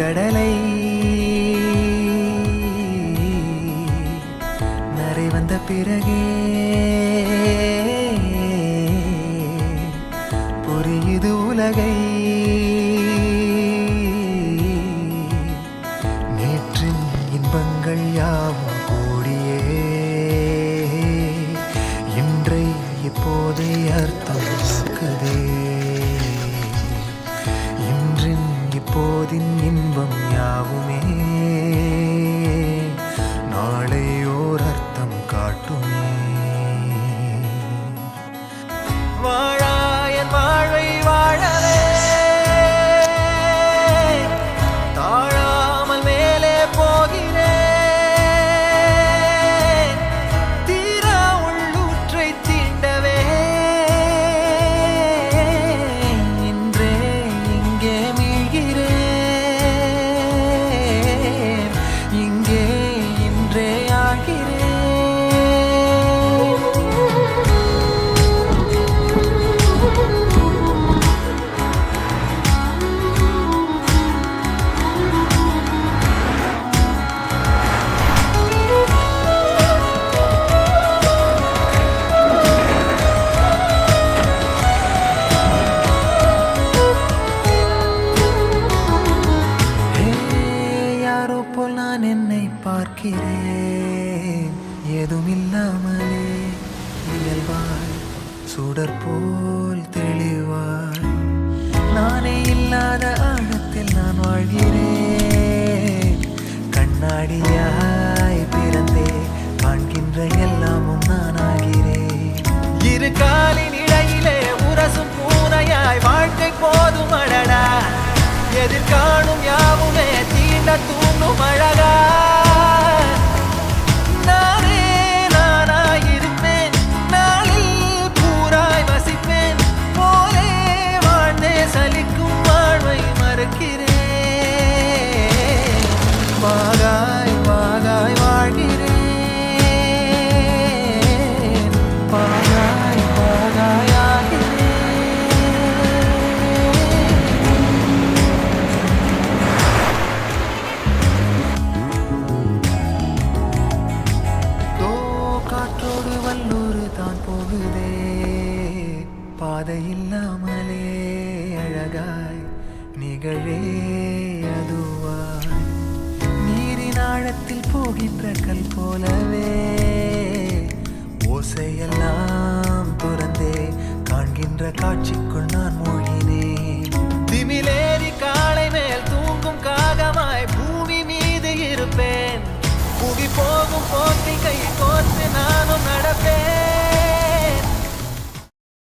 கடலை நரை வந்த பிறகே புரியுது உலகை. நேற்றின் இன்பங்கள் யாவும் கூடியே இன்றை இப்போதை அர்த்தம் கதே. இன்றின் இப்போதின் இன்பம் யாவுமே நாளை ஓர் அர்த்தம் காட்டுமே. வாழாயன் வாழ்வை வாழவே தாழாமல் மேலே போகிறேன். தீரா உள்ளூற்றை தீண்டவே இன்றே இங்கே மீழ்கிறேன். இங்கே இன்றே ஆகிறேன். யாரோ போல் நான் என்னை பார்க்கிறேன். ஏதுமில்லாமலே இயல்பாய் சுடர் போல் தெளிவாய் நானே இல்லாத ஆழத்தில் நான் வாழ்கிறேன். கண்ணாடியாய் பிறந்தே காண்கின்ற எல்லாமும் நான் ஆகிறேன். இரு காலின் இடையிலே உரசும் பூனையாய் வாழ்க்கை போதும் அடடா. எதிர்காணும் யாவுமே தீண்ட தூண்டும் அழகா. நானே நானாயிருப்பேன். நாளில் பூராய் வசிப்பேன். போலே வாழ்ந்தே சலிக்கும் வாழ்வை மறுக்கிறேன். வாகாய் வாகாய் வாழ்கிறேன். வாகாய் வாகாய் ஆகிறேன். காற்றோடு வல்லூர் தான் போகுதே. பாதை இல்லாமலே அழகாய் நிகழே அதுவாய் நீரின் ஆழத்தில் போகின்ற கல் போலவே ஓசையெல்லாம் துறந்தே காண்கின்ற காட்சிக்குள் நான் மூழ்கினேன். திமிலேறி காலை மேல் தூங்கும் காகமாய் பூமி மீது இருப்பேன். புவி போகும் போக்கில் கை கோர்த்து நானும் நடப்பேன்.